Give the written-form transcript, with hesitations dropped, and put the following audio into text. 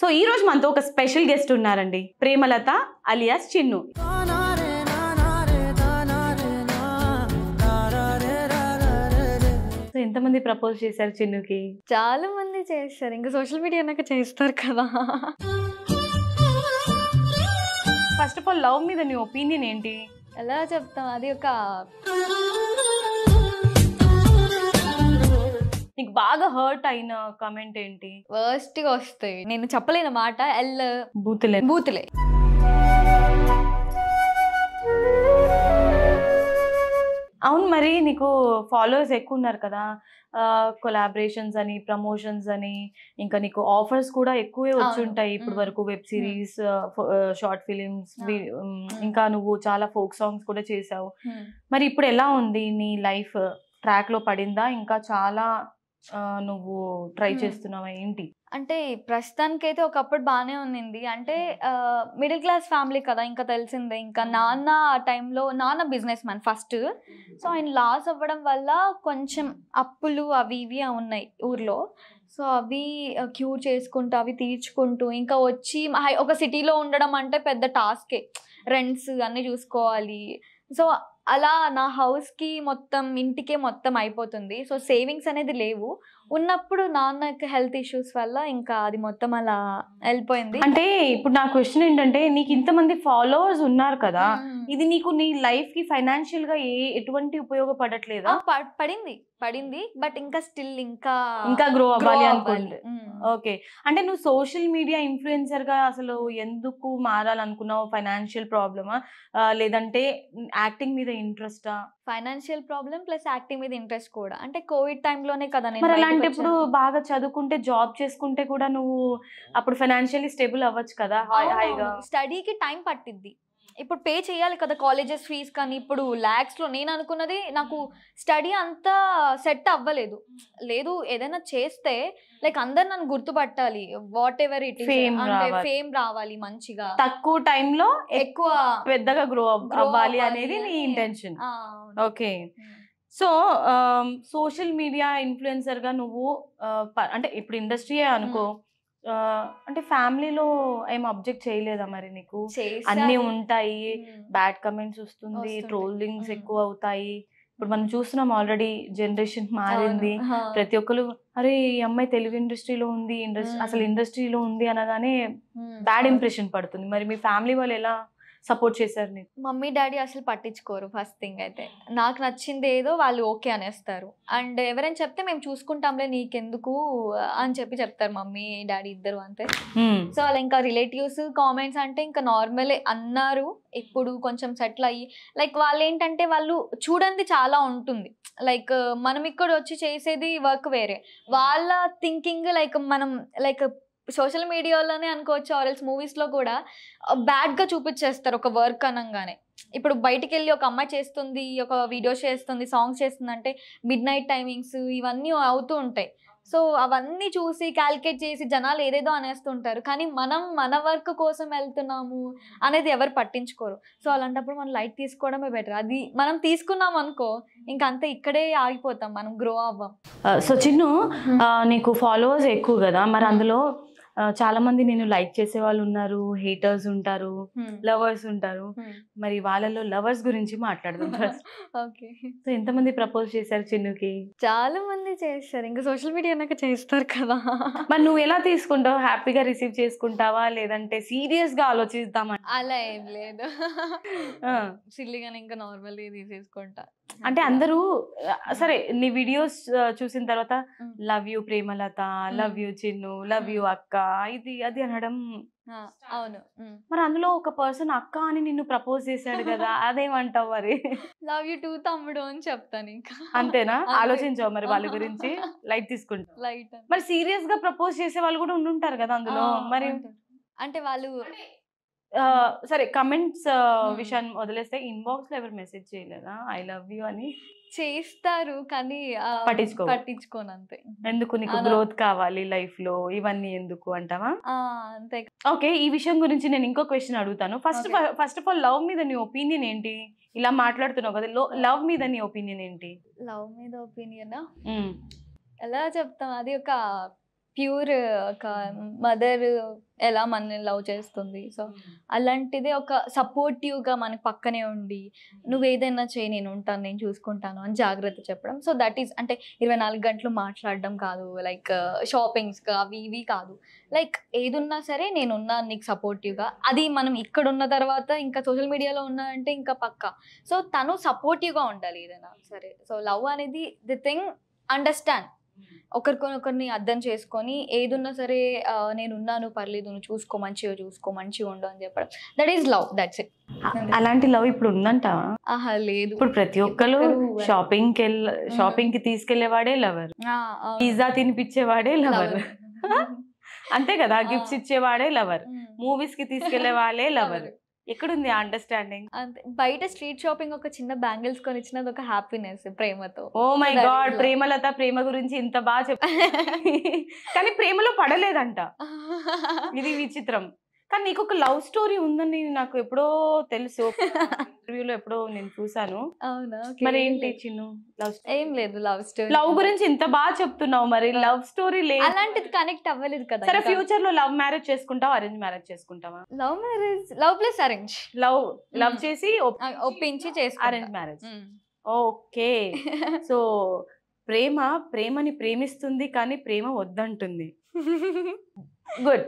So ఈ రోజు మనతో ఒక స్పెషల్ గెస్ట్ ఉన్నారండి, ప్రేమలత అలియాస్ చిన్ను. సో ఎంతమంది ప్రపోజ్ చేశారు చిన్నుకి? చాలా మంది చేస్తారు, ఇంకా సోషల్ మీడియా అన్నాక చేస్తారు కదా. ఫస్ట్ ఆఫ్ ఆల్ లవ్ మీద నీ ఒపీనియన్ ఏంటి? ఎలా చెప్తాం, అది ఒక నీకు బాగా హర్ట్ అయిన కామెంట్ ఏంటి? వర్స్ట్ గా వస్తాయి, నేను చెప్పలేని మాట. బూతులే. బూతులే. అవును, మరి నీకు ఫాలోవర్స్ ఎక్కువ ఉన్నారు కదా, కొలాబరేషన్స్ అని, ప్రమోషన్స్ అని, ఇంకా నీకు ఆఫర్స్ కూడా ఎక్కువే వచ్చి ఉంటాయి ఇప్పుడు వరకు. వెబ్ సిరీస్, షార్ట్ ఫిలిమ్స్, ఇంకా నువ్వు చాలా ఫోక్ సాంగ్స్ కూడా చేసావు. మరి ఇప్పుడు ఎలా ఉంది నీ లైఫ్? ట్రాక్ లో పడిందా, ఇంకా చాలా నువ్వు ట్రై చేస్తున్నావా ఏంటి? అంటే ప్రస్తుతానికైతే ఒకప్పుడు బాగానే ఉన్నింది. అంటే మిడిల్ క్లాస్ ఫ్యామిలీ కదా, ఇంకా తెలిసిందే. ఇంకా నాన్న ఆ టైంలో నాన్న బిజినెస్ మ్యాన్ ఫస్ట్. సో ఆయన లాస్ అవ్వడం వల్ల కొంచెం అప్పులు అవి ఇవి ఉన్నాయి ఊర్లో. సో అవి క్యూర్ చేసుకుంటూ అవి తీర్చుకుంటూ ఇంకా వచ్చి ఒక సిటీలో ఉండడం అంటే పెద్ద టాస్కే, రెంట్స్ అన్నీ చూసుకోవాలి. సో అలా నా హౌస్కి మొత్తం ఇంటికే మొత్తం అయిపోతుంది. సో సేవింగ్స్ అనేది లేవు. ఉన్నప్పుడు నాన్నకి హెల్త్ ఇష్యూస్ వల్ల ఇంకా అది మొత్తం అలా వెళ్ళిపోయింది. అంటే ఇప్పుడు నా క్వశ్చన్ ఏంటంటే, నీకు ఇంతమంది ఫాలోవర్స్ ఉన్నారు కదా, ఇది నీకు నీ లైఫ్ కి ఫైనాన్షియల్ గా ఎటువంటి ఉపయోగపడట్లేదా? పడింది బట్ ఇంకా స్టిల్ ఇంకా గ్రో అవ్వాలి అనుకోండి. ఓకే, అంటే నువ్వు సోషల్ మీడియా ఇన్ఫ్లుయెన్సర్ గా అసలు ఎందుకు మారాలనుకున్నావు? ఫైనాన్షియల్ ప్రాబ్లమా, లేదంటే యాక్టింగ్ మీద ఇంట్రెస్టా? ఫైనాన్షియల్ ప్రాబ్లం ప్లస్ యాక్టింగ్ మీద ఇంట్రెస్ట్ కూడా. అంటే కోవిడ్ టైంలోనే కదా మరి అలాంటప్పుడు బాగా చదువుకుంటే, జాబ్ చేసుకుంటే కూడా నువ్వు అప్పుడు ఫైనాన్షియల్లీ స్టేబుల్ అవ్వచ్చు కదా హాయిగా. స్టడీకి టైం పట్టిద్ది, ఇప్పుడు పే చేయాలి కదా కాలేజెస్ ఫీజ్. కానీ ఇప్పుడు ల్యాక్స్లో నేను అనుకున్నది, నాకు స్టడీ అంతా సెట్ అవ్వలేదు. లేదు ఏదైనా చేస్తే లైక్ అందరు నన్ను గుర్తుపట్టాలి, వాట్ ఎవర్ ఇట్ ఈస్, అంటే ఫేమ్ రావాలి మంచిగా, తక్కువ టైంలో ఎక్కువ పెద్దగా గ్రో అవ్వాలి అనేది నీ intention. Okay, so social media influencer గా నువ్వు అంటే ఇప్పుడు ఇండస్ట్రీయే అనుకో, అంటే ఫ్యామిలీలో ఏం అబ్జెక్ట్ చేయలేదా మరి నీకు? అన్ని ఉంటాయి, బ్యాడ్ కమెంట్స్ వస్తుంది, ట్రోలింగ్స్ ఎక్కువ అవుతాయి. ఇప్పుడు మనం చూస్తున్నాం ఆల్రెడీ, జనరేషన్ మారింది. ప్రతి ఒక్కరు అరే ఈ అమ్మాయి తెలుగు ఇండస్ట్రీలో ఉంది, అసలు ఇండస్ట్రీలో ఉంది అనగానే బ్యాడ్ ఇంప్రెషన్ పడుతుంది. మరి మీ ఫ్యామిలీ వాళ్ళు ఎలా సపోర్ట్ చేశారు నీకు? మమ్మీ డాడీ అసలు పట్టించుకోరు. ఫస్ట్ థింగ్ అయితే నాకు నచ్చింది ఏదో వాళ్ళు ఓకే అనేస్తారు. అండ్ ఎవరైనా చెప్తే మేము చూసుకుంటాంలే నీకెందుకు అని చెప్తారు మమ్మీ డాడీ ఇద్దరు అంతే. సో అలా ఇంకా రిలేటివ్స్ కామెంట్స్ అంటే ఇంకా నార్మలే అన్నారు. ఇప్పుడు కొంచెం సెటిల్ అయ్యి లైక్ వాళ్ళు ఏంటంటే వాళ్ళు చూడండి చాలా ఉంటుంది. లైక్ మనం ఇక్కడ వచ్చి చేసేది వర్క్ వేరే, వాళ్ళ థింకింగ్ లైక్ మనం లైక్ సోషల్ మీడియాలోనే అనుకోవచ్చు, ఆర్ఎల్స్ మూవీస్లో కూడా బ్యాడ్గా చూపించేస్తారు ఒక వర్క్ అనగానే. ఇప్పుడు బయటికి వెళ్ళి ఒక అమ్మాయి చేస్తుంది, ఒక వీడియోస్ చేస్తుంది, సాంగ్స్ చేస్తుంది అంటే మిడ్ నైట్ టైమింగ్స్ ఇవన్నీ అవుతూ ఉంటాయి. సో అవన్నీ చూసి క్యాల్కులేట్ చేసి జనాలు ఏదేదో అనేస్తుంటారు. కానీ మనం మన వర్క్ కోసం వెళ్తున్నాము అనేది ఎవరు పట్టించుకోరు. సో అలాంటప్పుడు మనం లైట్ తీసుకోవడమే బెటర్. అది మనం తీసుకున్నాం అనుకో ఇంకా అంతే, ఇక్కడే ఆగిపోతాం, మనం గ్రో అవ్వం. సో చిన్ను, నీకు ఫాలోవర్స్ ఎక్కువ కదా, మరి అందులో చాలా మంది నేను లైక్ చేసే వాళ్ళు ఉన్నారు, హేటర్స్ ఉంటారు, లవర్స్ ఉంటారు. మరి వాళ్ళలో లవర్స్ గురించి మాట్లాడదాం ఫస్ట్. ఓకే, సో ఎంతమంది ప్రపోజ్ చేశారు చిన్నుకి? చాలా మంది చేస్తారు, ఇంకా సోషల్ మీడియా అన్నాక చేస్తారు కదా. మరి నువ్వు ఎలా తీసుకుంటావు? హ్యాపీగా రిసీవ్ చేసుకుంటావా, లేదంటే సీరియస్ గా ఆలోచిద్దామా? అలా ఏం లేదు, సిల్లిగానే ఇంకా నార్మల్ తీసేసుకుంటా. అంటే అందరూ సరే నీ వీడియోస్ చూసిన తర్వాత love you Premalatha, love you Chinnu, love you అక్క, ఇది అది అనడం. అవును, మరి అందులో ఒక పర్సన్ అక్క అని నిన్ను ప్రపోజ్ చేశాడు కదా, అదేమంటావు మరి? లవ్ యూ టూ తమ్ముడు అని చెప్తాను ఇంకా. అంతేనా? ఆలోచించావు మరి వాళ్ళ గురించి? లైట్ తీసుకుంటా. లైట్. మరి సీరియస్ గా ప్రపోజ్ చేసే వాళ్ళు కూడా ఉండుంటారు కదా అందులో. మరి అంటే వాళ్ళు సరే కమెంట్స్ విషయాన్ని వదిలేస్తే, ఇన్బాక్స్ లో ఎవరు మెసేజ్ చేయలేదా ఐ లవ్ యూ అని? చేస్తారు కానీ పట్టించుకోను అంతే. ఎందుకు? నీకు గ్రోత్ కావాలి లైఫ్ లో, ఇవన్నీ ఎందుకు అంటావా? అంతే. ఓకే, ఈ విషయం గురించి నేను ఇంకో క్వశ్చన్ అడుగుతాను. ఫస్ట్ ఆఫ్ ఆల్ లవ్ మీద నీ ఒపీనియన్ ఏంటి? ఇలా మాట్లాడుతున్నావు కదా, లవ్ మీద నీ ఒపీనియన్ ఏంటి? లవ్ మీద ఒపీనియన్ ఎలా చెప్తాం, అది ఒక ప్యూర్ ఒక మదర్ ఎలా మనల్ని లవ్ చేస్తుంది. సో అలాంటిదే ఒక సపోర్టివ్గా మన పక్కనే ఉండి నువ్వు ఏదైనా చేయి, నేను ఉంటాను, నేను చూసుకుంటాను అని జాగ్రత్త చెప్పడం. సో దట్ ఈస్ అంటే 24 గంటలు మాట్లాడడం కాదు, లైక్ షాపింగ్స్ అవి ఇవి కాదు, లైక్ ఏదున్నా సరే నేనున్నాను నీకు సపోర్టివ్గా. అది మనం ఇక్కడ ఉన్న తర్వాత ఇంకా సోషల్ మీడియాలో ఉన్నా అంటే ఇంకా పక్కా. సో తను సపోర్టివ్గా ఉండాలి ఏదైనా సరే. సో లవ్ అనేది ది థింగ్, అండర్స్టాండ్, ఒకరికొకరిని అర్థం చేసుకొని ఏదున్నా సరే నేనున్నాను పర్లేదు, నువ్వు చూసుకో, మంచిగా చూసుకో, మంచిగా ఉండు అని చెప్పడం. That is love, that's it. అలాంటి లవ్ ఇప్పుడు ఉందంటావా? ఆహా లేదు. ఇప్పుడు ప్రతి ఒక్కరు షాపింగ్ కి తీసుకెళ్లేవాడే లవర్, పిజ్జా తినిపించేవాడే లవర్, అంతే కదా, గిఫ్ట్స్ ఇచ్చేవాడే లవర్, మూవీస్ కి తీసుకెళ్లే వాళ్ళే లవర్. ఎక్కడుంది అండర్స్టాండింగ్? అంతే. బయట స్ట్రీట్ షాపింగ్ ఒక చిన్న బ్యాంగిల్స్ కొని ఇచ్చినది ఒక హ్యాపీనెస్ ప్రేమతో. ఓ మై గాడ్, ప్రేమలత ప్రేమ గురించి ఇంత బాగా కానీ ప్రేమలో పడలేదంట, ఇది విచిత్రం. కానీ నీకు ఒక లవ్ స్టోరీ ఉందని నాకు ఎప్పుడో తెలుసు, ఇంటర్వ్యూలో ఎప్పుడో నేను చూసాను. అవునా? మరి ఏంటి చిన్ను లవ్? ఏం లేదు లవ్ స్టోరీ. లవ్ గురించి ఇంత బాగా చెప్తున్నావు, మరి లవ్ స్టోరీ లేదు, అలాంటిది కనెక్ట్ అవ్వలేదు కదా. సరే ఫ్యూచర్ లో లవ్ మ్యారేజ్ చేసుకుంటావా, అరేంజ్ మ్యారేజ్ చేసుకుంటావా? Love marriage, love plus arrange. Love చేసి ఒప్పించి చేసుకుంటా. Arrange marriage. ఓకే. సో ప్రేమని ప్రేమిస్తుంది కానీ ప్రేమ వద్దంటుంది. గుడ్.